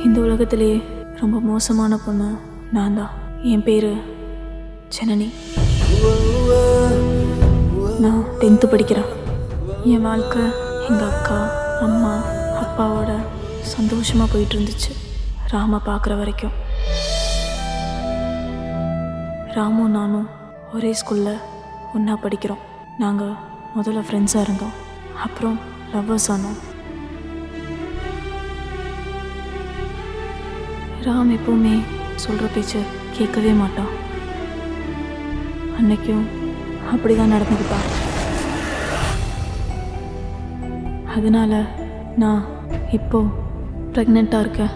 இந்த உலகத்திலேயே ரொம்ப மோசமான பொண்ணு நான் தான். என் பேர் ஜனனி. நான் 10th படிக்கிறேன். என் வாழ்க்கை எங்கள் அக்கா அம்மா அப்பாவோட சந்தோஷமாக போயிட்டு இருந்துச்சு, ராமை பார்க்குற வரைக்கும். ராமும் நானும் ஒரே ஸ்கூலில் ஒன்றா படிக்கிறோம். நாங்கள் முதல்ல ஃப்ரெண்ட்ஸாக இருந்தோம், அப்புறம் லவ்வர்ஸ் ஆனோம். ராம் எப்போவுமே சொல்கிற பேச்சு கேட்கவே மாட்டான். அன்னைக்கும் அப்படி தான் நடந்துக்கிட்டான். அதனால நான் இப்போ ப்ரெக்னெண்ட்டாக இருக்கேன்.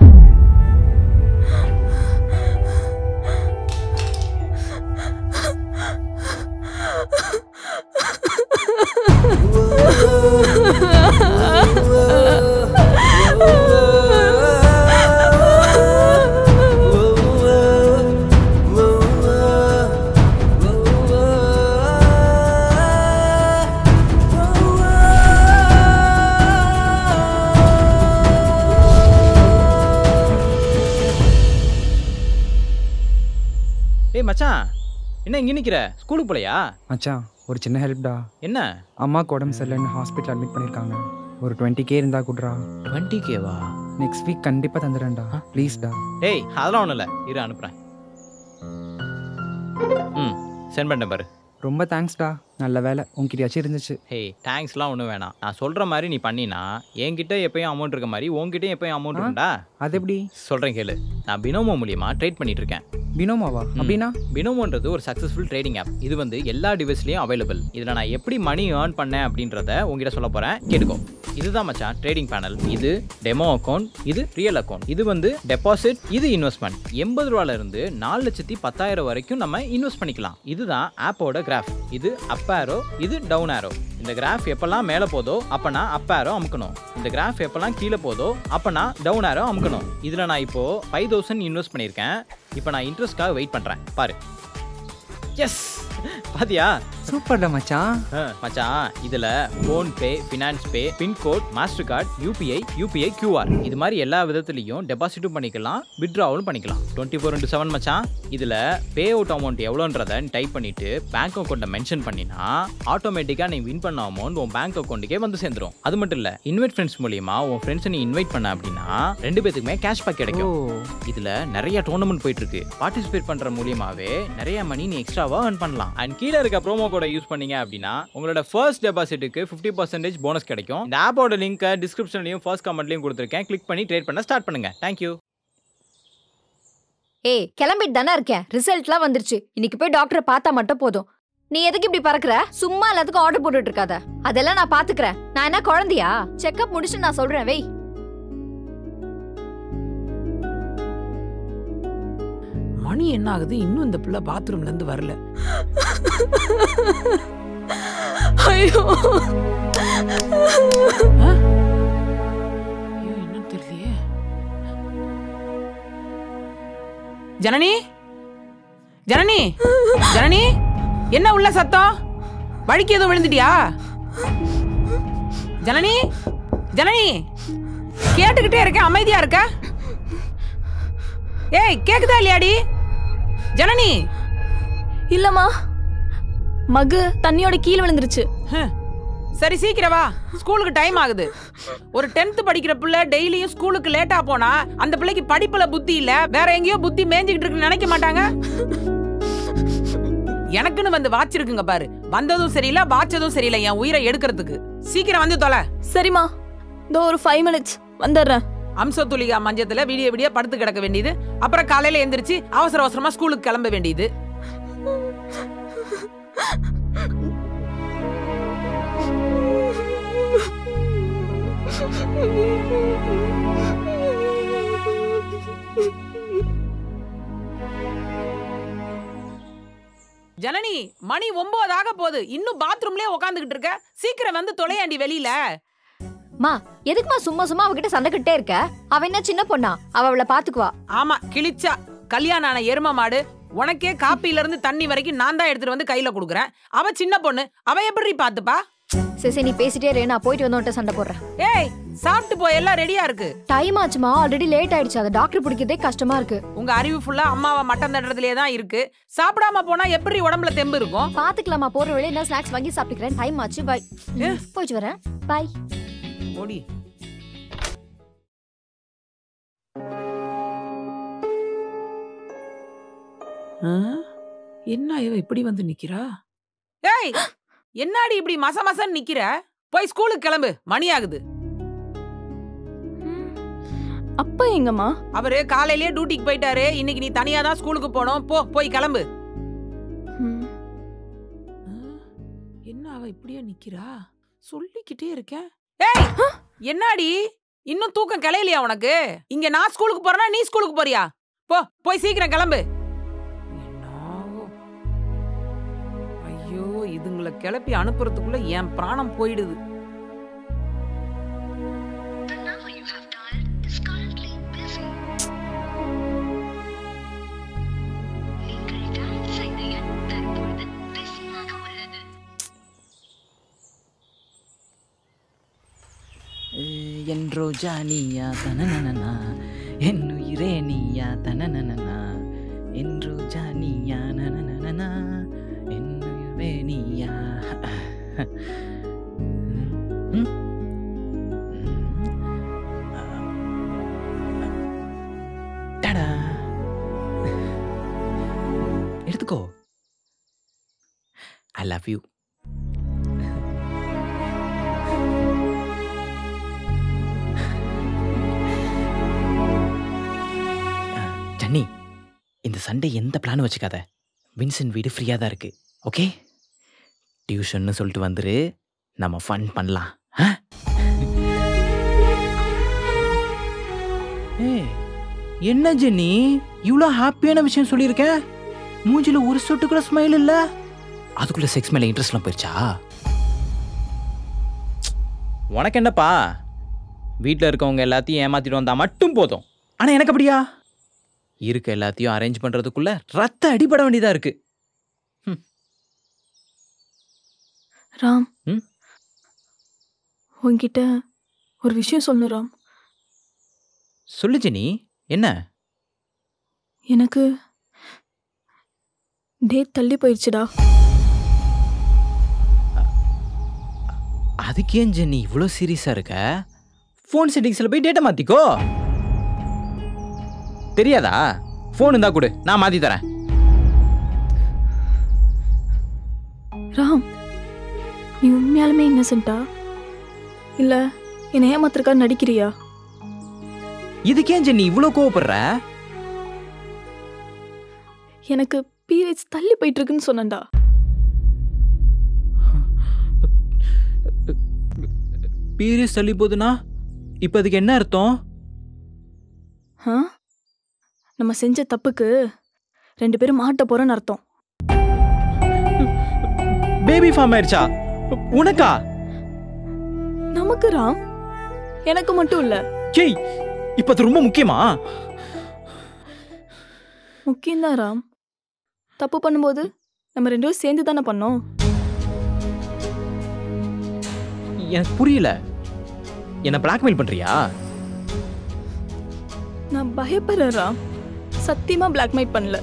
ஏய் மச்சான், என்ன இங்கே நிற்கிற? ஸ்கூலுக்கு போலையா? மச்சான் ஒரு சின்ன ஹெல்ப்டா. என்ன? அம்மாவுக்கு உடம்பு சரியில்லைன்னு ஹாஸ்பிட்டல் அட்மிட் பண்ணியிருக்காங்க. ஒரு 20K இருந்தா கூடுறா. 20Kவா? நெக்ஸ்ட் வீக் கண்டிப்பாக தந்துடுறேன்டா, ப்ளீஸ்டா. டேய் அதெல்லாம் ஒன்றும் இல்லை, இரு அனுப்புகிறேன். சென்ட் பண்ணேன் பாரு. ரொம்ப தேங்க்ஸ்டா, நல்ல வேலை உங்ககிட்டயாச்சும் இருந்துச்சு. ஹே தேங்க்ஸ்லாம் ஒன்றும் வேணாம். நான் சொல்கிற மாதிரி நீ பண்ணினா என்கிட்ட எப்பயும் அமௌண்ட் இருக்க மாதிரி உங்ககிட்டயும் எப்பயும் அமௌண்ட் உண்டா? அது எப்படி? சொல்கிறேன் கேளு. நான் பினோமோ மூலியமாக ட்ரேட் பண்ணிட்டு இருக்கேன். பினோமாவா? அப்படின்னா? பினோமோன்றது ஒரு சக்ஸஸ்ஃபுல் ட்ரேடிங் ஆப். இது வந்து எல்லா டிவைஸ்லையும் அவைலபிள். இதில் நான் எப்படி மணி ஏர்ன் பண்ணேன் அப்படின்றத உங்ககிட்ட சொல்ல போகிறேன், கேட்டுக்கோ. இதுதான் மச்சான் ட்ரேடிங் பேனல். இது டெமோ அக்கௌண்ட், இது ரியல் அக்கௌண்ட். இது வந்து டெபாசிட், இது இன்வெஸ்ட்மெண்ட். 80 ரூபாயிலிருந்து 4,10,000 வரைக்கும் நம்ம இன்வெஸ்ட் பண்ணிக்கலாம். இதுதான் ஆப்போட கிராஃப். இது அப் ஆரோ, இது டவுன் ஆரோ. இந்த கிராஃப் எப்பெல்லாம் மேலே போதோ அப்பனா அப் ஆரோ அமுக்கணும். இந்த கிராஃப் எப்பெல்லாம் கீழே போதோ அப்பனா டவுன் ஆரோ அமுக்கணும். இதில் நான் இப்போ 5,000 இன்வெஸ்ட் பண்ணியிருக்கேன். இப்போ நான் இன்ட்ரெஸ்ட்காக வெயிட் பண்ணுறேன், பாரு. எஸ், பாத்தியா? சூப்பர்டா மச்சான். மச்சான் இதில் PhonePe, finance pay, pin code, Mastercard, UPI QR இது மாதிரி எல்லா விதத்துலையும் டெபாசிட்டும் பண்ணிக்கலாம், வித்ட்ராவலும் பண்ணிக்கலாம். 24/7 மச்சான். இதில் பே அவுட் அமௌண்ட் எவ்வளோன்றதை டைப் பண்ணிவிட்டு பேங்க் அக்கௌண்ட்டை மென்ஷன் பண்ணினா ஆட்டோமேட்டிக்காக நீ வின் பண்ண அமௌண்ட் உன் பேங்க் அக்கௌண்ட்டுக்கே வந்து சேர்ந்துடும். அது மட்டும் இல்லை, இன்வைட் ஃப்ரெண்ட்ஸ் மூலியமா உன் ஃப்ரெண்ட்ஸை நீ இன்வைட் பண்ண அப்படின்னா 2 பேத்துக்குமே கேஷ்பேக் கிடைக்கும். இதில் நிறைய டோர்னமெண்ட் போயிட்டு இருக்கு. பார்ட்டிசிபேட் பண்ணுற மூலியமாவே நிறைய மணி நீ எக்ஸ்ட்ராவாக earn பண்ணலாம். அண்ட் கீழே இருக்க ப்ரோமோ கோடை யூஸ் பண்ணீங்க அப்படின்னா உங்களோட ஃபர்ஸ்ட் டெபாசிட்டுக்கு 50% போனஸ் கிடைக்கும். இந்த ஆப்போட லிங்க்கை டிஸ்கிரிப்ஷன்லையும் ஃபர்ஸ்ட் கமெண்ட்லையும் கொடுத்துருக்கேன். கிளிக் பண்ணி ட்ரேட் பண்ண ஸ்டார்ட் பண்ணுங்க. தேங்க்யூ. ஏய் கிளம்பிட்டு தானே இருக்கேன், ரிசல்ட்லாம் வந்துருச்சு. இன்னைக்கு போய் டாக்டரை பார்த்தா மட்டும் போதும். நீ எதுக்கு இப்படி பறக்குற? சும்மா எல்லாத்துக்கும் ஆர்டர் போட்டுட்டு இருக்காத. அதெல்லாம் நான் பாத்துக்கிறேன். நான் என்ன குழந்தையா? செக்அப் முடிச்சு நான் சொல்றேன், வெய். மணி என்ன ஆகுது? இன்னும் இந்த பிள்ளை பாத்ரூம்ல இருந்து வரல. ஐயோ என்னன்னு தெரியலையே. ஜனனி, ஜனனி, ஜனனி, என்ன உள்ள சத்தம்? வழிக்கு எதுவும் விழுந்துட்டியா? ஜனனி, ஜனனி, கேட்டுக்கிட்டே இருக்க, அமைதியா இருக்க. ஏய் கேக்குதா இல்லையாடி? ஜனனி. இல்லம்மா, மகு தண்ணியோட கீழே விழுந்துருச்சு. சரி சீக்கிரம் வா, ஸ்கூலுக்கு டைம் ஆகுது. ஒரு 10th படிக்கிற பிள்ளை டெய்லியும் ஸ்கூலுக்கு லேட்டா போனா அந்த பிள்ளைக்கு படிப்புல புத்தி இல்ல, வேற எங்கேயோ புத்தி மேஞ்சிக்கிட்டு இருக்குன்னு நினைக்க மாட்டாங்க? எனக்குன்னு வந்து வாட்ச் இருக்குங்க பாரு. வந்ததும் சரியில்லை, வாட்சதும் சரியில்லை என் உயிரை எடுக்கிறதுக்கு. சீக்கிரம் வந்து தொலை. சரிம்மா, இதோ ஒரு 5 minutes வந்துடுறேன். அம்சத்துலிகா மஞ்சத்துல விடிய விடிய படுத்து கிடக்க வேண்டியது, அப்புறம் காலையில எந்திரிச்சு அவசர அவசரமா ஸ்கூலுக்கு கிளம்ப வேண்டியது. ஜனனி, மணி 9 ஆக போகுது, இன்னும் பாத்ரூம்லயே உட்காந்துக்கிட்டு இருக்க. சீக்கிரம் வந்து தொலையாண்டி வெளியில. மா எதுக்குமா சும்மா சும்மா அவகிட்ட சண்டைக்கிட்டே இருக்க? அவ என்ன சின்ன பொண்ணா? அவளை பாத்துக்குவா. ஆமா கிழிச்சா. கல்யாணம் ஆன எரும மாடு. உனக்கே காப்பில இருந்து தண்ணி வரைக்கும் நான் தான் எடுத்துட்டு வந்து கையில குடுக்குறேன். அவ சின்ன பொண்ணு, அவ எப்படி பாத்துப்பா? சரி நீ பேசிட்டே இரு, நான் போயிட்டு வந்தோட்ட சண்டை போடுறேன். ஏய் சாப்பிட்டு போய் எல்லாம் ரெடியா இருக்கு. டைம் ஆச்சுமா, ஆல்ரெடி லேட் ஆயிடுச்சு. அத டாக்டர் பிடிக்கிறதே கஷ்டமா இருக்கு. உங்க அறிவு ஃபுல்லா அம்மாவை மட்டம் தட்டுறதுலயே தான் இருக்கு. சாப்பிடாம போனா எப்படி உடம்புல தெம்பு இருக்கும்? பாத்துக்கலாமா, போற வழியில என்ன ஸ்நாக்ஸ் வாங்கி சாப்பிட்டுக்கிறேன். டைம் ஆச்சு, பை. போயிட்டு வரேன், பை. ஓடி. என்ன இவ இப்படி வந்து நிக்கிறா? ஏய், என்னடி இப்படி மச மசன்னு நிக்கிற? போய் ஸ்கூலுக்கு கிளம்பு, மணி ஆகுது. அப்பா எங்கம்மா? அவரு காலையிலேயே டியூட்டிக்கு போயிட்டாரு. இன்னைக்கு நீ தனியா தான் ஸ்கூலுக்கு போனோம். போய் கிளம்பு. என்ன அவ இப்படியே நிக்கிறா? சொல்லிக்கிட்டே இருக்கேன். ஏய், என்னடி இன்னும் தூக்கம் கிளையலையா உனக்கு? இங்க நான் ஸ்கூலுக்கு போறேனா நீ ஸ்கூலுக்கு போறியா? போய் சீக்கிரம் கிளம்பு. ஐயோ, இதுங்களை கிளப்பி அனுப்புறதுக்குள்ள என் பிராணம் போயிடுது. என் ரோஜா நீயா தனனனா, என் உயிரே நீயா தனனனா, என் ரோஜா நீயா நனனனா, என் உயிரே நீயா. டடா, எடுத்துக்கோ. I love you. ஜன்னி, இந்த சண்டே எந்த பிளானும் வச்சுக்காத. வின்சென்ட் வீடு ஃப்ரீயாக தான் இருக்கு. ஓகே, டியூஷன்னு சொல்லிட்டு வந்துரு, நம்ம ஃபன் பண்ணலாம். என்ன ஜென்னி இவ்வளோ ஹாப்பியான விஷயம் சொல்லியிருக்கேன், மூஞ்சில ஒரு சொட்டு கூட ஸ்மைல் இல்ல. அதுக்குள்ள செக்ஸ் மேல இன்ட்ரெஸ்ட்லாம் போயிடுச்சா? உனக்கு என்னப்பா, வீட்டில் இருக்கவங்க எல்லாத்தையும் ஏமாத்திட்டு வந்தா மட்டும் போதும். ஆனால் எனக்கு அப்படியா? இருக்க எல்லாத்தையும் அரேஞ்ச் பண்றதுக்குள்ள ரத்த அடிபட வேண்டியதா இருக்கு. ராம், உன்கிட்ட ஒரு விஷயம் சொல்லணும் ராம். சொல்லு ஜெனி, என்ன? எனக்கு டேட் தள்ளி போயிடுச்சுடா. அதுக்கு ஏன் ஜெனி இவ்வளோ சீரியஸா இருக்க? ஃபோன் செட்டிங்ஸ்ல போய் டேட்டை மாத்திக்கோ. தெரியாதா? ஃபோன் இருந்தா கொடு, நான் மாத்தி தரேன். ராம், நீ உண்மையாலுமே இன்னசென்ட்டா இல்ல என்னை ஏமாத்திருக்கா நடிக்கிறியா? இதுக்கே ஜெனி இவ்வளோ கோவப்படுற? எனக்கு பீரியட்ஸ் தள்ளி போயிட்டு இருக்குன்னு சொன்னேன்டா. பீரியட்ஸ் தள்ளி போகுதுன்னா இப்போ அதுக்கு என்ன அர்த்தம்? நம்ம செஞ்ச தப்புக்கு 2 பேரும் மாட்ட போறோன்னு அர்த்தம். பேபி ஃபார்ம் ஆயிடுச்சா உனக்கா? நமக்கு ராம், எனக்கு மட்டும் இல்ல. ஏய், இப்ப அது ரொம்ப முக்கியமா? முக்கியம்தான் ராம். தப்பு பண்ணும்போது நம்ம 2 பேரும் சேர்ந்து தானே பண்ணோம். எனக்கு புரியல, என்ன பிளாக்மெயில் பண்றியா? நான் பயப்படுறேன் ராம், சத்தியமா பிளாக்மெயில் பண்ணல.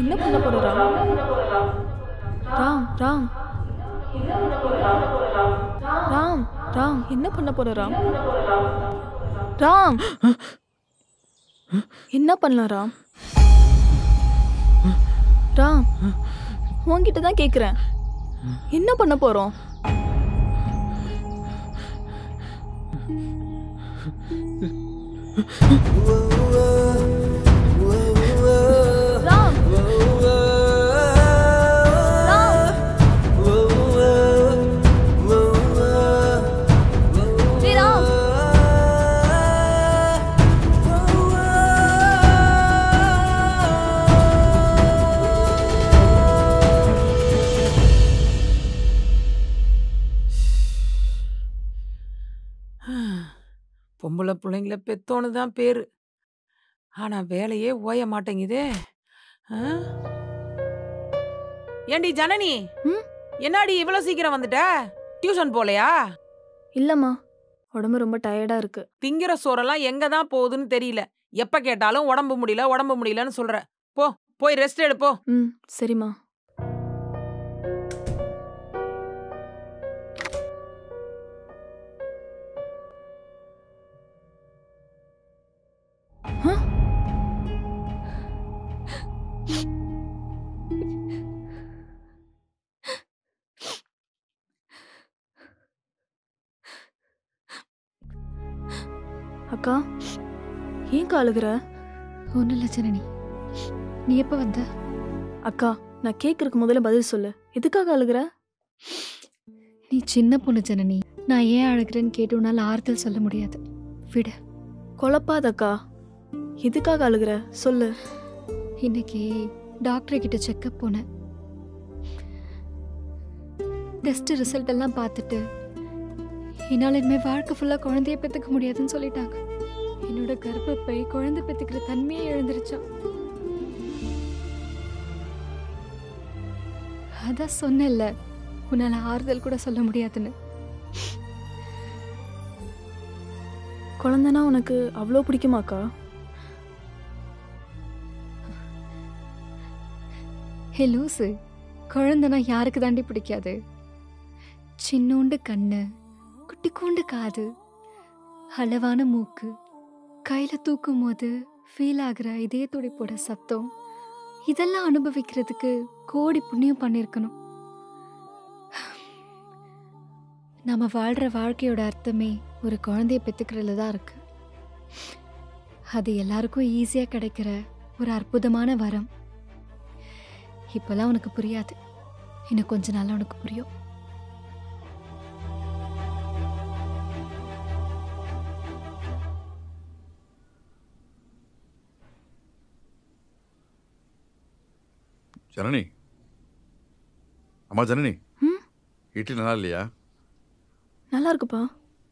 என்ன பண்ண போற ராம்? ராம் ராம் ராம் ராம் என்ன பண்ண போற ராம்? ராம் என்ன பண்ணலாம் ராம்? ராம், உன்கிட்ட தான் கேக்குறேன், என்ன பண்ண போறோம்? ராம் ராம் பொம்பளை பிள்ளைங்கள பெத்தோன்னு தான் பேரு. ஆனா வேலையே ஓய மாட்டேங்குதே. ஆ? ஏண்டி ஜனனி, என்னாடி இவ்வளவு சீக்கிரம் வந்துட்ட? டியூஷன் போலையா? இல்லைம்மா, உடம்பு ரொம்ப டயர்டாக இருக்கு. திங்கிற சோறெல்லாம் எங்க தான் போகுதுன்னு தெரியல. எப்ப கேட்டாலும் உடம்பு முடியலன்னு சொல்ற. போய் ரெஸ்ட் எடுப்போ. சரிம்மா. அக்கா, ஏன் அழுகுற? ஒன்றும் இல்லை ஜனனி. நீ எப்போ வந்த? அக்கா, நான் கேட்கறதுக்கு முதல்ல பதில் சொல்லு. எதுக்காக அழுகுற? நீ சின்ன பொண்ணு ஜனனி. நான் ஏன் அழுகிறேன்னு கேட்டு உன்னால் ஆறுதல் சொல்ல முடியாது. விடு. குழப்பாதக்கா. எதுக்காக அழுகுற சொல்லு. இன்னைக்கு டாக்டர் கிட்ட செக்கப் போனேன். டெஸ்ட் ரிசல்ட் எல்லாம் பார்த்துட்டு என்னால் இனிமேல் வாழ்க்கை ஃபுல்லாக குழந்தைய பெற்றுக்க முடியாதுன்னு சொல்லிட்டாங்க. என்னோட கர்ப்பப்பை குழந்தை பெற்றுக்கிற தன்மையை இழந்துருச்சான். அதான் சொன்னேன்ல, உன்னால் ஆறுதல் கூட சொல்ல முடியாதுன்னு. குழந்தைனா உனக்கு அவ்வளோ பிடிக்குமாக்கா? ஹே லூசு, குழந்தைனா யாருக்கு தாண்டி பிடிக்காது? சின்னோண்டு கண்ணு, குட்டிக்கோண்டு காது, அளவான மூக்கு, கையில் தூக்கும் போது ஃபீல் ஆகிற இதே துடிப்போட சத்தம், இதெல்லாம் அனுபவிக்கிறதுக்கு கோடி புண்ணியம் பண்ணியிருக்கணும். நம்ம வாழ்கிற வாழ்க்கையோட அர்த்தமே ஒரு குழந்தைய பெற்றுக்கிறதுல தான் இருக்கு. அது எல்லாருக்கும் ஈஸியாக கிடைக்கிற ஒரு அற்புதமான வரம். இப்போல்லாம் உனக்கு புரியாது, இன்னும் கொஞ்ச நாள் உனக்கு புரியும். ஜனனி, அம்மா ஜனனி, இட்லி நல்லா இல்லையா? நல்லா இருக்குப்பா.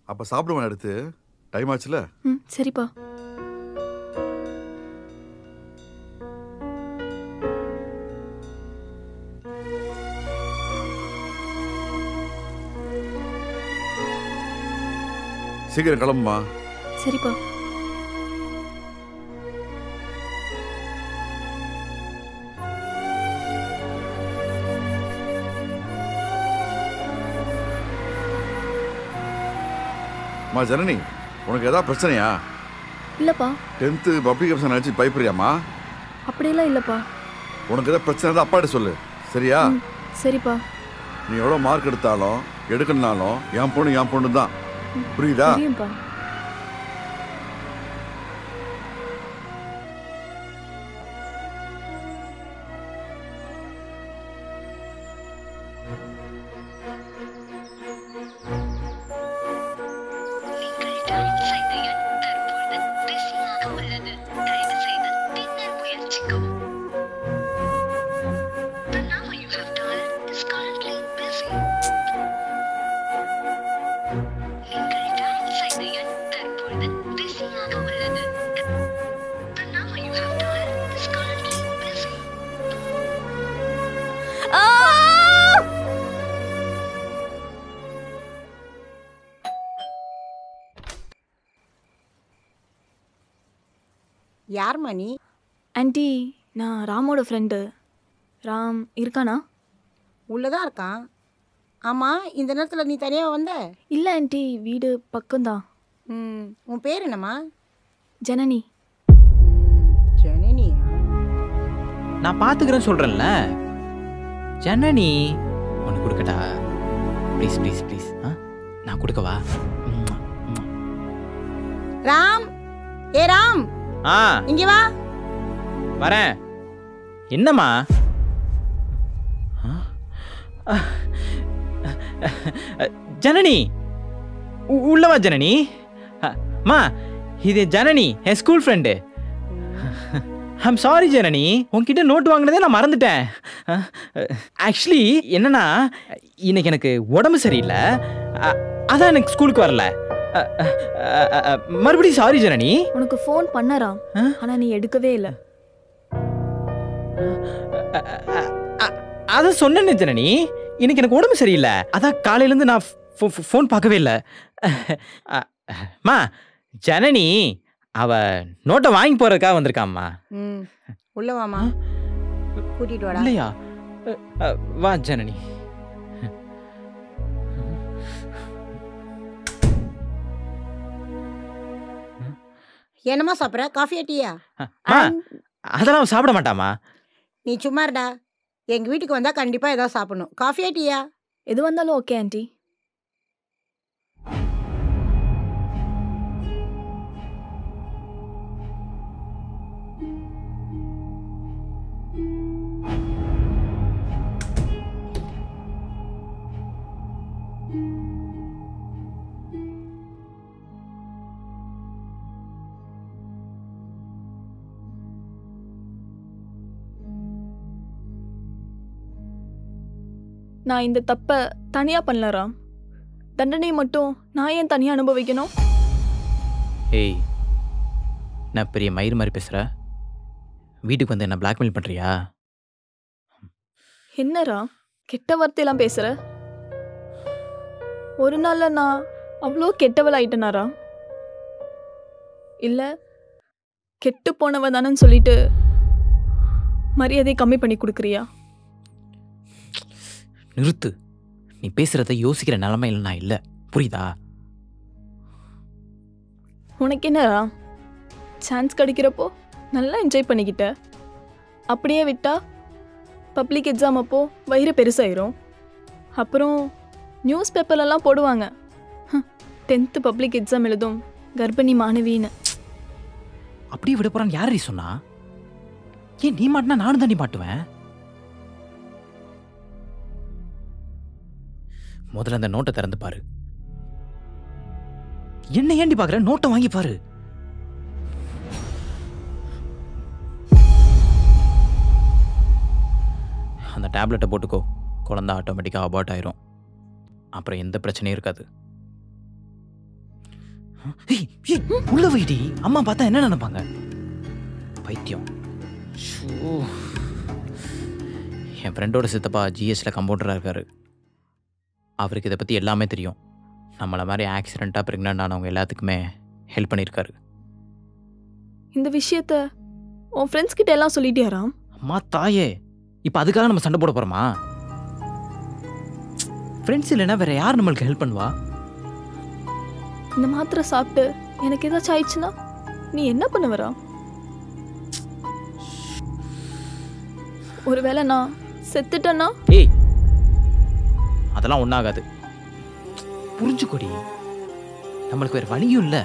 அப்ப சாப்பிடுவேன், எடுத்து டைம் ஆச்சுல. சரிப்பா. சீக்கிரம் கிளம்புமா. சரிப்பா. அம்மா ஜனனி, உனக்கு ஏதாவது பிரச்சனையா? இல்லப்பா. 10th பப்ளிக் எக்ஸாம் நினச்சி பயப்படுறியாம்மா? அப்படியெல்லாம் இல்லப்பா. உனக்கு ஏதாவது பிரச்சனை தான் அப்பாட்ட சொல்லு, சரியா? சரிப்பா. நீ எவ்வளோ மார்க் எடுத்தாலும் எடுக்கணும்னாலும் என் பொண்ணு தான், புரியுதா? புரியும்பா. யார் மணி? ஆண்டி, நான் ராமோட ஃப்ரெண்டு. ராம் இருக்கானா? உள்ளதான் இருக்கான். ஆமாம், இந்த நேரத்தில் நீ தனியாக வந்த? இல்லை ஆண்டி, வீடு பக்கம்தான். உன் பேர் என்னம்மா? ஜனனி. ஜனனியா? நான் பார்த்துக்கிறேன்னு சொல்கிறேன்ல. ஜனனி, ஒன்று கொடுக்கட்டா? Please please please. நான் கொடுக்கவா? ராம், ஏ ராம், இங்கே வா. வரேன். என்னம்மா? ஜனனி, உள்ளவா ஜனனி. மா, இது ஜனனி, என் school friend. I'm sorry Janani, உன்கிட்ட நோட் வாங்கினதே நான் மறந்துட்டேன். ஆக்சுவலி என்னன்னா, இன்னைக்கு எனக்கு உடம்பு சரியில்லை, அதான் எனக்கு ஸ்கூலுக்கு வரல. மறுபடியும் சாரி ஜனனி. உனக்கு ஃபோன் பண்ணறான், ஆனா நீ எடுக்கவே இல்லை. அதான் சொன்னேன்னு ஜனனி, இன்னைக்கு எனக்கு உடம்பு சரியில்லை, அதான் காலையிலேருந்து நான் ஃபோன் பார்க்கவே இல்லை. மா ஜனனி அவ நோட்டை வாங்கி போறதுக்காக வந்திருக்காம்மா. உள்ள வாமா, கூட்டிட்டு வாடா. இல்லையா? வா ஜனனி. என்னம்மா சாப்பிட்ற? காஃபியா டீயா? அதெல்லாம் சாப்பிட மாட்டாமா. நீ சும்மா இருடா. எங்கள் வீட்டுக்கு வந்தால் கண்டிப்பாக ஏதாவது சாப்பிடணும். காஃபியா டீயா? எது வந்தாலும் ஓகே ஆண்டி. நான் இந்த தப்பை தனியா பண்ணலராம். தண்டனை மட்டும் நான் ஏன் தனியா அனுபவிக்கணும்? ஏய், நான் பெரிய மயிர் மாதிரி பேசுற. வீட்டுக்கு வந்து என்ன பிளாக்மெயில் பண்றியா? என்னரா கெட்ட வார்த்தையெல்லாம் பேசுற? ஒரு நாள்ல நான் அவ்வளோ கெட்டவள் ஆயிட்டனாரா? இல்ல கெட்டு போனவ தானன்னு சொல்லிட்டு மரியாதை கம்மி பண்ணி கொடுக்குறியா? நிறுத்து. நீ பேசுறத யோசிக்கிற நிலைமையில நான் இல்லை, புரியுதா? உனக்கு என்னடா சான்ஸ் கிடைக்கிறப்போ நல்லா என்ஜாய் பண்ணிக்கிட்ட. அப்படியே விட்டா பப்ளிக் எக்ஸாம் அப்போ வயிறு பெருசாயிரும். அப்புறம் நியூஸ் பேப்பர்லலாம் போடுவாங்க 10th பப்ளிக் எக்ஸாம் எழுதும் கர்ப்பிணி மாணவின்னு. அப்படியே விட போறான்னு யாரடி சொன்னா? ஏன் நீ மாட்டினா நானும் தாண்டி மாட்டுவேன். முதல்ல அந்த நோட்டை திறந்து பாரு. என்ன ஏண்டி பாக்குற? நோட்டை வாங்கி பாரு. அந்த டேப்லெட்டை போட்டுக்கோ, குழந்தை ஆட்டோமேட்டிக்காக அபார்ட் ஆயிரும். அப்புறம் எந்த பிரச்சனையும் இருக்காது. உள்ள வைடி, அம்மா பார்த்தா என்ன நினைப்பாங்க? பைத்தியம். என் ஃப்ரெண்டோட சித்தப்பா ஜிஎஸ்ல கம்பவுண்டராக இருக்காரு. அவருக்கு இதை பற்றி எல்லாமே தெரியும். நம்மளை மாதிரி ஆக்சிடெண்ட்டாக ப்ரெக்னென்ட் ஆனவங்க எல்லாத்துக்குமே ஹெல்ப் பண்ணியிருக்காரு. இந்த விஷயத்த உன் ஃப்ரெண்ட்ஸ் கிட்ட எல்லாம் சொல்லிட்டியாராம்? அம்மா தாயே, இப்போ அதுக்காக நம்ம சண்டை போட போகிறோமா? ஃப்ரெண்ட்ஸ் இல்லைன்னா வேற யார் நம்மளுக்கு ஹெல்ப் பண்ணுவா? இந்த மாத்திரை சாப்பிட்டு எனக்கு ஏதாச்சும் ஆயிடுச்சுன்னா நீ என்ன பண்ணுவரா? ஒருவேளை நான் செத்துட்டேன்னா? ஏய், அதெல்லாம் ஒன்றாகாது, புரிஞ்சுக்கொடி. நம்மளுக்கு வேறு வழியும் இல்லை.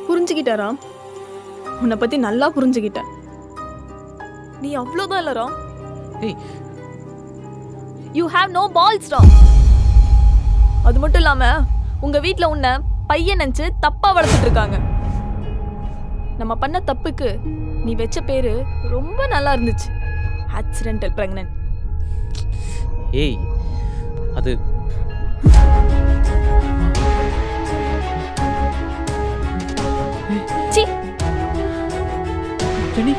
புரிஞ்சுக்கிட்டாரா? உன்னை பற்றி நல்லா புரிஞ்சுக்கிட்டேன். நீ அவ்வளோதான் இல்லரா. ஏய், யூ ஹேவ் நோ பால்ஸ் ரா. அது மட்டும் இல்லாமல் உங்கள் வீட்டில் உன்னை பையன் நினச்சி தப்பாக வளர்த்துட்டு இருக்காங்க. நம்ம பண்ண தப்புக்கு நீ வச்ச பேரு ரொம்ப நல்லா இருந்துச்சு, ஆக்சிடென்டல் பிரெக்னன்ட். ஏய், அது சி ஜெனி.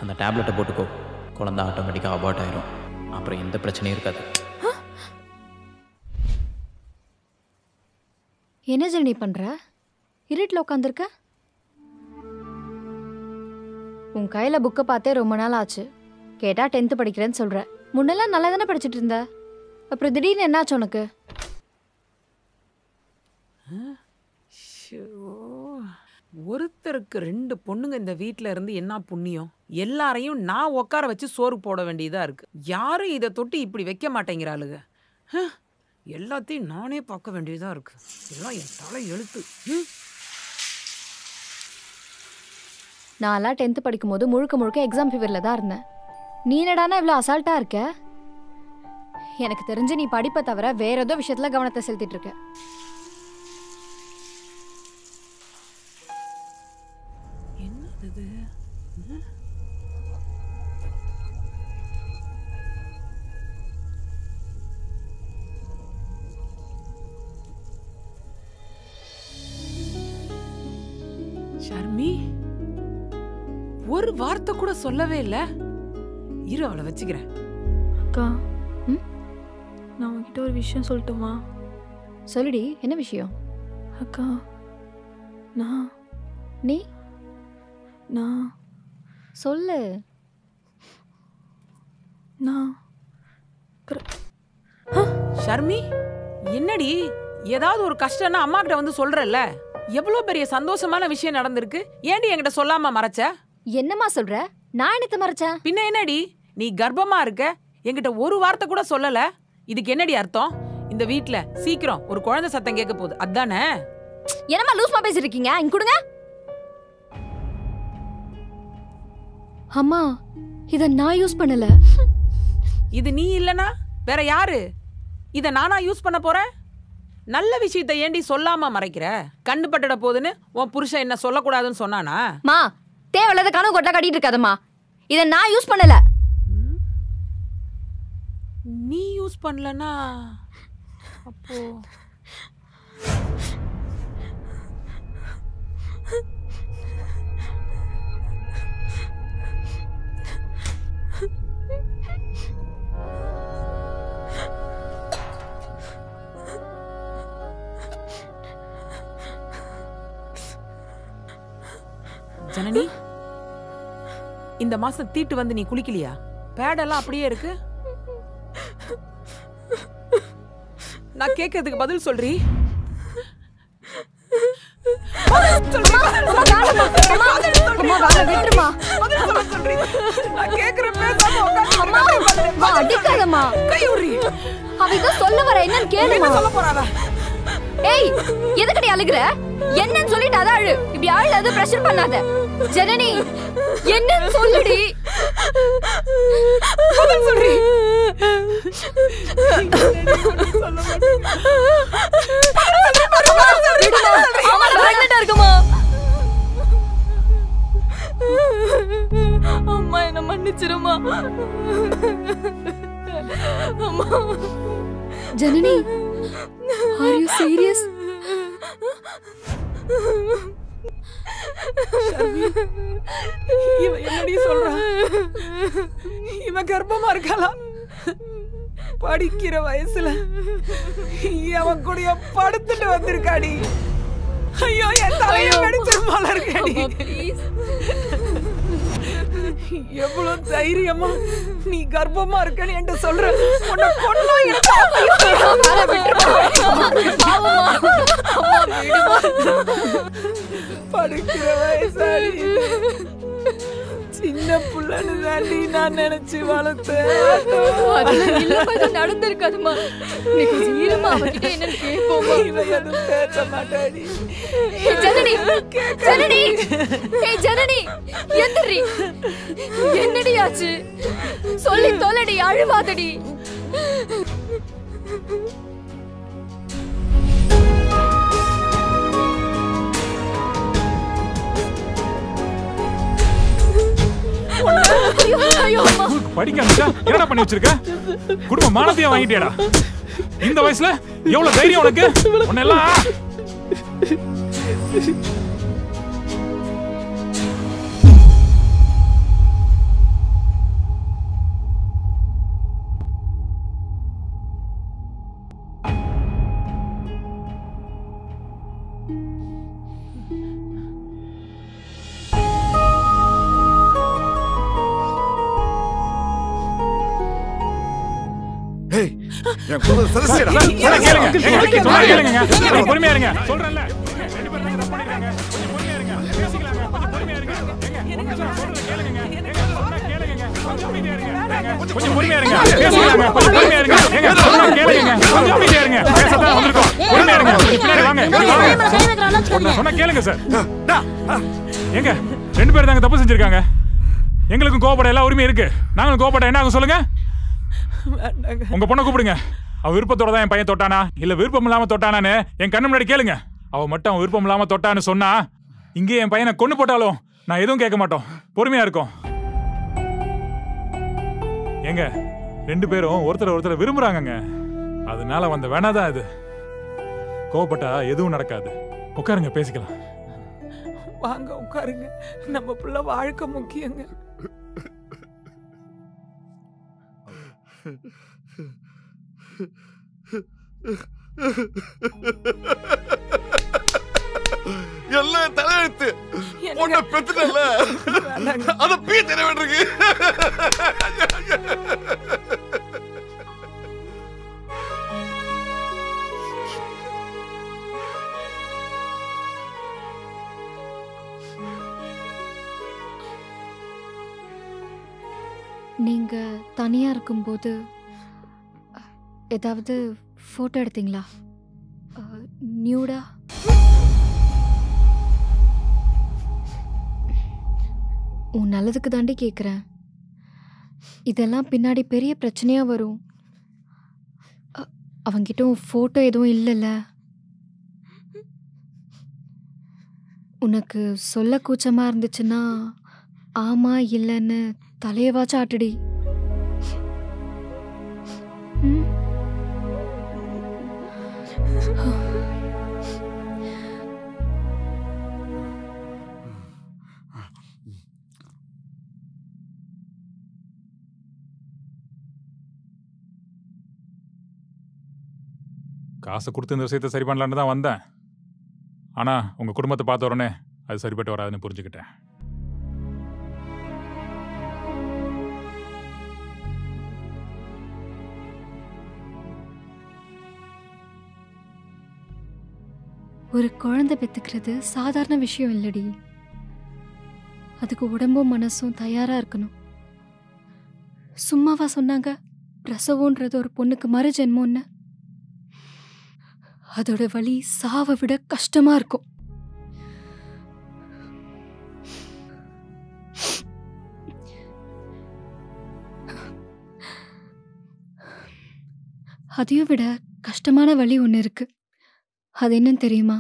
அந்த டேப்லெட்டை போட்டுக்கோ, குழந்தை ஆட்டோமேட்டிக்காக அபார்ட் ஆயிரும். அப்புறம் எந்த பிரச்சனையும் இருக்காது. என்ன ஜெனி பண்ற? இருட்டில் உட்காந்துருக்க. உன் கையில் புக்கை பார்த்தே ரொம்ப நாள் ஆச்சு. கேட்டால் 10th படிக்கிறேன்னு சொல்கிற. முன்னெல்லாம் நல்லா தானே படிச்சுட்டு இருந்த. அப்புறம் திடீர்னு என்னாச்சு உனக்கு? ஒருத்தருக்கு 2 பொண்ணுங்க இந்த வீட்ல இருந்து என்ன புண்ணியம்? எல்லாரையும் நான் உட்கார வச்சு சோறு போட வேண்டியதா இருக்கு. யாரும் இதை தொட்டு இப்படி வைக்க மாட்டேங்கிறாளுங்க. எல்லாத்தையும் நானே பார்க்க வேண்டியதா இருக்கு. எல்லாம் என் தலை எழுத்து. நான்லாம் 10th படிக்கும்போது முழுக்க எக்ஸாம் ஃபீவரில் தான் இருந்தேன். நீ என்னடானா இவ்வளோ அசால்ட்டாக இருக்க? எனக்கு தெரிஞ்சு நீ படிப்பை தவிர வேற ஏதோ விஷயத்தில் கவனத்தை செலுத்திட்டு இருக்க. என்னது? ஷர்மி, ஒரு வார்த்தை கூட சொல்லவே இல்ல. இரு, அவளை வச்சுக்கிறேன். அக்கா, நான் உங்ககிட்ட ஒரு விஷயம் சொல்லட்டுமா? சொல்லுடி, என்ன விஷயம்? அக்கா, நான் நீ நான் சொல்லு. நான் ஷர்மி, என்னடி ஏதாவது ஒரு கஷ்டம்னா அம்மா கிட்ட வந்து சொல்றல்ல? எவ்வளவு பெரிய சந்தோஷமான விஷயம் நடந்திருக்கு, ஏன்டி என்கிட்ட சொல்லாம மறைச்ச? என்னம்மா சொல்ற? நான் என்னத்த மறைச்சேன்? பின்ன என்னடி, நீ கர்ப்பமா இருக்க, என்கிட்ட ஒரு வார்த்தை கூட சொல்லல. இதுக்கு என்னடி அர்த்தம்? இந்த வீட்ல சீக்கிரம் ஒரு குழந்தை சத்தம் கேட்க போகுது, அதானே? என்னம்மா லூஸ்மா பேசிட்டு இருக்கீங்க? இங்க கொடுங்க. அம்மா, இத நான் யூஸ் பண்ணல. இது நீ இல்லனா வேற யாரு? இத நானா யூஸ் பண்ண போறேன்? நல்ல விஷயத்தை ஏண்டி சொல்லாம மறைக்கிற? கண்ணு பட்டுட போதுன்னு உன் புருஷன் என்ன சொல்லக்கூடாதுன்னு சொன்னானா? மா, தேவையில்லாத கனவு கொட்டா கட்டிட்டு இருக்காதம்மா. இத நான் யூஸ் பண்ணல. நீ யூஸ் பண்ணலனா அப்போ ஜனனி, இந்த மாசம் தீட்டு வந்து நீ குளிக்கலையா? பேடெல்லாம் அப்படியே இருக்கு. நான் கேட்கறதுக்கு பதில் சொல்றீ? சொல்ல வர என்னன்னு கேளுமா. ஏய், எதுக்கடி அழுகுற? என்னன்னு சொல்லிட்டு அத அழு. இப்படி அழுது பிரஷர் பண்ணாத. ஜனனி, என்னன்னு சொல்லுடி. சொல்றீ? அம்மா, என்ன மன்னிச்சிருமா. Janani, are you serious? இவன் என்னடி சொல்றான்? இவன் கர்ப்பமா இருக்காளா? படிக்கிற வயசுல அவன் கூட படுத்துட்டு வந்திருக்காடி. ஐயோ, என் தலையில வெடிச்சிருமால இருக்காடி. எவ்வளவு தைரியமா நீ கர்ப்பமா இருக்கன்னு என்கிட்ட சொல்ற. உன்னை கொன்னா படிக்கிற வயசாடி, சின்ன புள்ளன்னு தாண்டி நான் நினைச்சு வளர்த்தேன். நடந்திருக்காதுமா. நீ கொஞ்சம் ஈரமா அவகிட்ட என்னன்னு கேட்போமா. இவன் எதுவும் பேச மாட்டாடி. ஜனனி, ஜனனி, ஏய் ஜனனி, எந்திரி. என்னடி ஆச்சு? சொல்லி தொலைடி, அழுவாதடி. படிக்க என்னடா பண்ணி வச்சிருக்க? குடும்ப மானத்தையே வாங்கிட்டியாடா? இந்த வயசுல எவ்வளவு தைரியம் உனக்கு? உன்னெல்லாம் பொறுமையா இருங்க. சொல்றேன்ல, 2 பேரும் தப்பு பண்ணிருக்காங்க. கொஞ்சம் பொறுமையா இருங்க. கொஞ்சம் பொறுமையா இருங்க. பேசுங்க. கொஞ்சம் பொறுமையா இருங்க. ஏங்க சொன்னா கேளுங்க. கொஞ்சம் அமைதியா இருங்க. பேசதான் வந்திருக்கோம். பொறுமையா இருங்க. கொஞ்சம் பின்னாடி வாங்க. சொன்னா கேளுங்க சார். ஏங்க 2 பேர் தாங்க தப்பு செஞ்சிருக்காங்க. எங்களுக்கும் கோபப்பட எல்லா உரிமையும் இருக்கு. நாங்களும் கோபப்பட என்ன ஆகும் சொல்லுங்க? உங்க பொண்ணை கூப்பிடுங்க. அவ விருப்பத்தோட தான் என் பையன் தொட்டானா இல்ல விருப்பம் இல்லாம தொட்டானான்னு என் கண்ணு முன்னாடி கேளுங்க. அவ மட்டும் அவன் விருப்பம் இல்லாம தொட்டான்னு சொன்னா இங்கே என் பையனை கொண்டு போட்டாலும் நான் எதுவும் கேட்க மாட்டோம். பொறுமையா இருக்கும். ஏங்க 2 பேரும் ஒருத்தர் விரும்புறாங்கங்க. அதனால வந்த வேணாதான் இது. கோபப்பட்டா எதுவும் நடக்காது. உட்காருங்க, பேசிக்கலாம். வாங்க உட்காருங்க. நம்ம புள்ள வாழ்க்கை முக்கியங்க. எல்லாம் தலையெழுத்து. பொண்ணை பெத்துட்டல அத பீ தெரிய வேண்டியிருக்கு. நீங்க தனியா இருக்கும்போது ஏதாவது போட்டோ எடுத்தீங்களா? நியூடா? உன் நல்லதுக்கு தாண்டி கேட்குறேன். இதெல்லாம் பின்னாடி பெரிய பிரச்சனையா வரும். அவங்கிட்ட ஃபோட்டோ எதுவும் இல்லைல்ல? உனக்கு சொல்ல கூச்சமா இருந்துச்சுன்னா ஆமா இல்லைன்னு தலையவாச்சும் ஆட்டுடி. காசை கொடுத்து இந்த விஷயத்தை சரி பண்ணலான்னு தான் வந்தேன். ஆனா உங்க குடும்பத்தை பார்த்த உடனே அது சரிப்பட்டு வராதுன்னு புரிஞ்சுக்கிட்டேன். ஒரு குழந்தை பெத்துக்கிறது சாதாரண விஷயம் இல்லடி. அதுக்கு உடம்பும் மனசும் தயாரா இருக்கணும். சும்மாவா சொன்னாங்க பிரசவம்ன்றது ஒரு பொண்ணுக்கு மறு ஜென்மம்னு? அதோட வலி சாவை விட கஷ்டமா இருக்கும். அதையும் விட கஷ்டமான வலி ஒன்று இருக்கு. அது என்னன்னு தெரியுமா?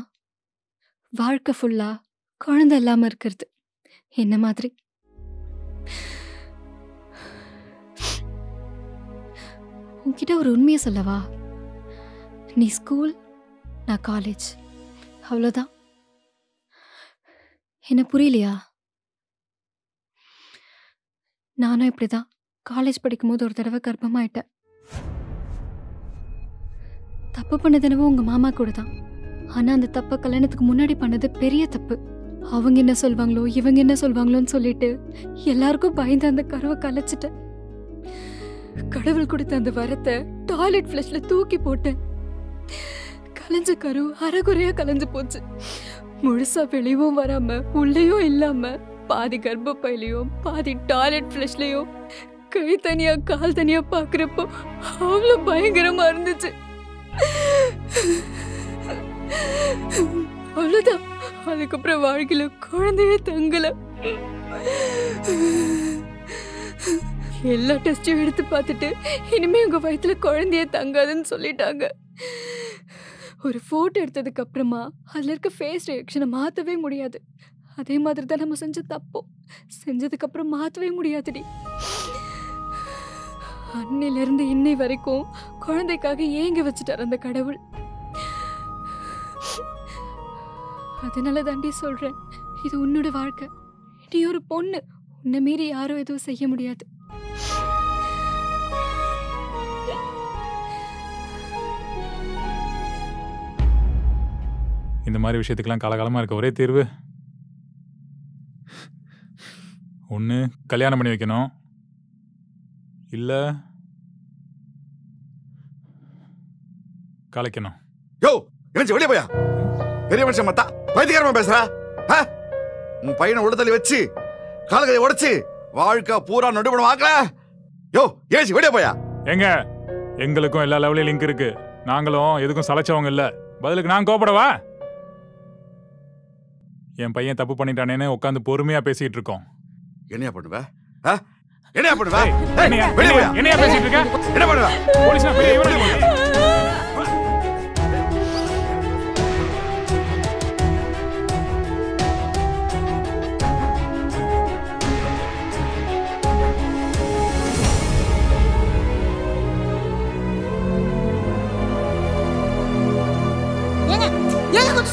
வாழ்க்கை ஃபுல்லா குழந்தை இல்லாம இருக்கிறது. என்ன மாதிரி. உன்கிட்ட ஒரு உண்மையை சொல்லவா? நீ ஸ்கூல், நான் காலேஜ், அவ்வளோதான். என்ன புரியலையா? நானும் இப்படிதான் காலேஜ் படிக்கும்போது ஒரு தடவை கர்ப்பமாயிட்டேன். தப்பு பண்ணதுனவோ உங்க மாமா கூட தான். ஆனா அந்த தப்பை கல்யாணத்துக்கு முன்னாடி பண்ணது பெரிய தப்பு. அவங்க என்ன சொல்வாங்களோ இவங்க என்ன சொல்வாங்களோன்னு சொல்லிட்டு எல்லாருக்கும் பயந்து அந்த கருவை கலைச்சிட்டேன். கடவுள் கொடுத்த அந்த வரத்தை டாய்லெட் ஃப்ளஷ்ல தூக்கி போட்டேன். கலைஞ்ச கரு அரைகுறையா கலைஞ்சு போச்சு. முழுசா வெளியும் வராம உள்ளேயும் இல்லாம பாதி கர்ப்பப்பையிலையும் பாதி டாய்லெட் ஃப்ளஷ்லயும் கை தனியா கால் தனியா பாக்குறப்போ அவ்வளவு பயங்கரமா இருந்துச்சு. அவ்வளவுதான். அதுக்கப்புறம் வாழ்க்கையில குழந்தையே தங்கல. எல்லா டெஸ்டையும் எடுத்து பார்த்துட்டு இனிமே உங்க வயித்துல குழந்தையே தங்காதுன்னு சொல்லிட்டாங்க. ஒரு போட்டோ எடுத்ததுக்கு அப்புறமா அதுல இருக்க ஃபேஸ் ரியாக்ஷனை மாத்தவே முடியாது. அதே மாதிரி தான் நம்ம செஞ்ச தப்போ செஞ்சதுக்கு அப்புறம் மாத்தவே முடியாதுடி. அன்னையில இருந்து இன்னை வரைக்கும் குழந்தைக்காக ஏங்க வச்சுட்டார் அந்த கடவுள். அதனால தாண்டி சொல்றேன், இது உன்னோட வாழ்க்கை. நீ ஒரு பொண்ணு, உன்னை மீறி யாரும் எதுவும் செய்ய முடியாது. இந்த மாதிரி விஷயத்துக்கெல்லாம் காலகாலமா இருக்க ஒரே தீர்வு ஒண்ணு கல்யாணம் பண்ணி வைக்கணும், இல்ல கலைக்கணும். யோ என்ன வெளியே போயா? பெரிய மனுஷன் மத்தா வைத்தியகாரமா பேசுறா? உன் பையனை உடத்தள்ளி வச்சு காலகளை உடைச்சு வாழ்க்கை பூரா நடுபடம் ஆக்கல. யோ ஏசி வெளியே போயா. எங்க எங்களுக்கும் எல்லா லெவலையும் லிங்க் இருக்கு. நாங்களும் எதுக்கும் சளைச்சவங்க இல்ல. பதிலுக்கு நான் கோபப்படவா? என் பையன் தப்பு பண்ணிட்டானேன்னு உட்காந்து பொறுமையா பேசிட்டு இருக்கோம். என்னையா பண்ணுவ? என்னையா பண்ணுவ? என்னையா பேசிட்டு இருக்க? என்ன பண்ணுவ? போலீஸ்னா போய் இவனை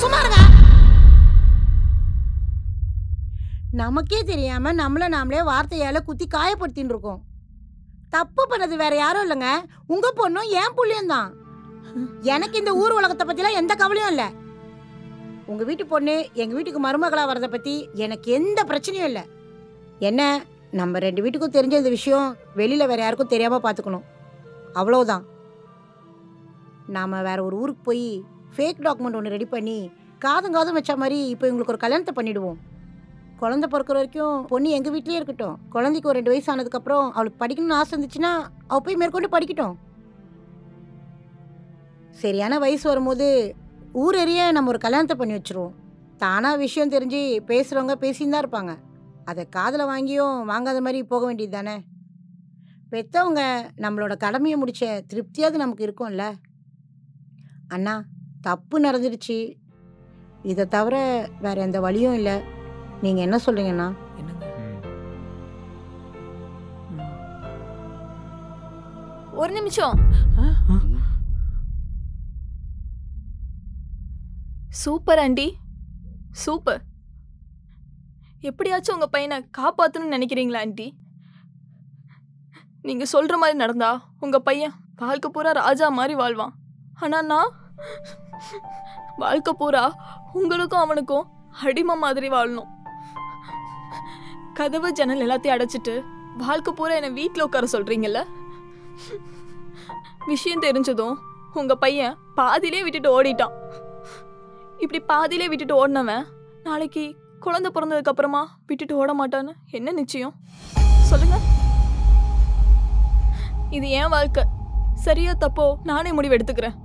சும்மா இருங்க. நமக்கே தெரியாம நம்மள நாமளே வார்த்தையால குத்தி காயப்படுத்தின்னு இருக்கோம். தப்பு பண்ணது வேற யாரும் இல்லைங்க, உங்க பொண்ணும் என் புள்ளியும் தான். எனக்கு இந்த ஊர் உலகத்தை பத்திலாம் எந்த கவலையும் இல்லை. உங்க வீட்டு பொண்ணு எங்க வீட்டுக்கு மருமகளா வரதை பத்தி எனக்கு எந்த பிரச்சனையும் இல்லை. என்ன நம்ம 2 வீட்டுக்கும் தெரிஞ்ச இந்த விஷயம் வெளியில வேற யாருக்கும் தெரியாம பாத்துக்கணும், அவ்வளவுதான். நாம வேற ஒரு ஊருக்கு போய் ஃபேக் டாக்குமெண்ட் ஒன்று ரெடி பண்ணி காதும் வச்ச மாதிரி இப்போ எங்களுக்கு ஒரு கல்யாணத்தை பண்ணிடுவோம். குழந்தை பிறக்கிற வரைக்கும் பொண்ணு எங்கள் வீட்லேயே இருக்கட்டும். குழந்தைக்கு ஒரு 2 வயசு ஆனதுக்கப்புறம் அவளுக்கு படிக்கணும்னு ஆசை இருந்துச்சுன்னா அவள் போய் மேற்கொண்டு படிக்கட்டும். சரியான வயசு வரும்போது ஊர் எறிய நம்ம ஒரு கல்யாணத்தை பண்ணி வச்சுருவோம். தானாக விஷயம் தெரிஞ்சு பேசுகிறவங்க பேசின்னு தான் இருப்பாங்க. அதை காதில் வாங்கியும் வாங்காத மாதிரி போக வேண்டியது தானே. பெற்றவங்க நம்மளோட கடமையை முடிச்ச திருப்தியாவது நமக்கு இருக்கும்ல. அண்ணா தப்பு நடந்துடுச்சு, இதை தவிர வேற எந்த வழியும் இல்லை. நீங்க என்ன சொல்றீங்கண்ணா? ஒரு நிமிஷம். Super aunty, super. எப்படியாச்சும் உங்க பையனை காப்பாத்தணும்னு நினைக்கிறீங்களா ஆண்டி? நீங்க சொல்ற மாதிரி நடந்தா உங்க பையன் வாழ்க்கை பூரா ராஜா மாதிரி வாழ்வான். ஆனா நான் வாழ்க்கை பூரா உங்களுக்கும் அவனுக்கும் அடிமை மாதிரி வாழணும். கதவு ஜன்னல் எல்லாத்தையும் அடைச்சிட்டு வாழ்க்கை பூரா என்னை வீட்டில் உட்கார சொல்றீங்கல்ல. விஷயம் தெரிஞ்சதும் உங்க பையன் பாதியிலே விட்டுட்டு ஓடிட்டான். இப்படி பாதியிலே விட்டுட்டு ஓடினவன் நாளைக்கு குழந்தை பிறந்ததுக்கு அப்புறமா விட்டுட்டு ஓட மாட்டான்னு என்ன நிச்சயம் சொல்லுங்க? இது என் வாழ்க்கை, சரியா தப்போ நானே முடிவு எடுத்துக்கிறேன்.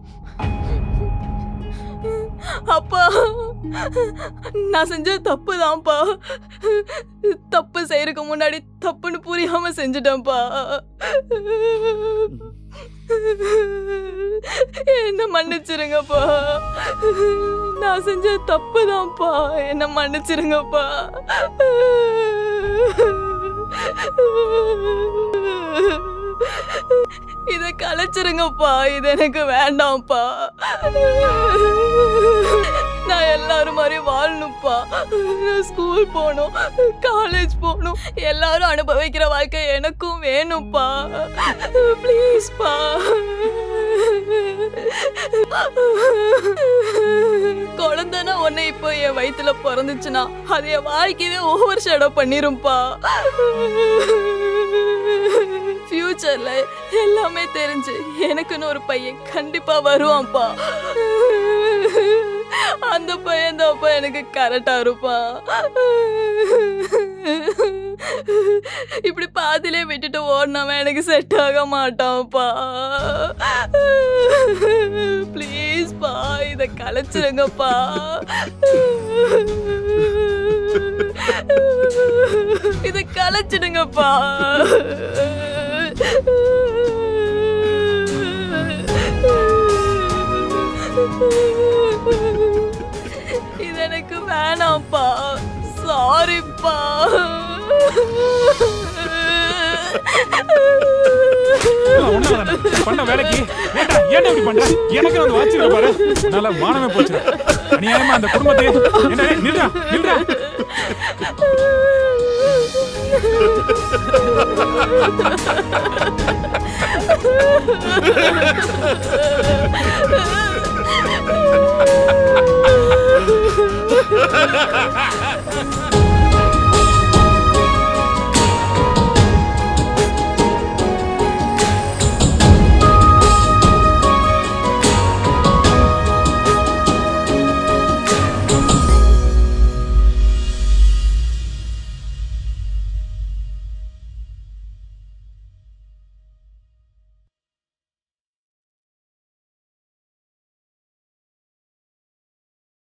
அப்பா நான் செஞ்ச தப்பு தான்ப்பா. தப்பு செய்யறதுக்கு முன்னாடி தப்புன்னு புரியாம செஞ்சுட்டேன்ப்பா. என்ன மன்னிச்சிருங்கப்பா. நான் செஞ்ச தப்பு தான்ப்பா, என்ன மன்னிச்சிருங்கப்பா. இத கலைச்சிருங்கப்பா, இது எனக்கு வேண்டாம்ப்பா. நான் எல்லாரும் மாதிரி வாழணும்ப்பா. ஸ்கூல் போகணும், காலேஜ் போகணும், எல்லாரும் அனுபவிக்கிற வாழ்க்கை எனக்கும் வேணும்ப்பா. ப்ளீஸ்ப்பா. குழந்தைனா ஒன்னு இப்போ என் வயிற்றுல பிறந்துச்சுன்னா அது என் வாழ்க்கையவே ஓவர் ஷேடோ பண்ணிரும்பா. ஃபியூச்சர்ல எல்லாமே தெரிஞ்சு எனக்குன்னு ஒரு பையன் கண்டிப்பா வருவான்ப்பா. அந்த பையன் தான்ப்பா எனக்கு கரெக்டா இருப்பான். இப்படி பாதிலே விட்டுட்டு ஓடினவன் எனக்கு செட் ஆக மாட்டான்ப்பா. ப்ளீஸ்ப்பா, இத கலைச்சிருங்கப்பா. இத கலைச்சிடுங்கப்பா. இது எனக்கு வேணாம்ப்பா. சாரிப்பா. பண்ண வேலைக்கு ஏன் இப்படி பண்ற? எனக்கு வந்து வாட்சில பாரு, நல்ல மானமே போச்சு. அநியாயமா அந்த குடும்பத்தை நில்றா நில்றா.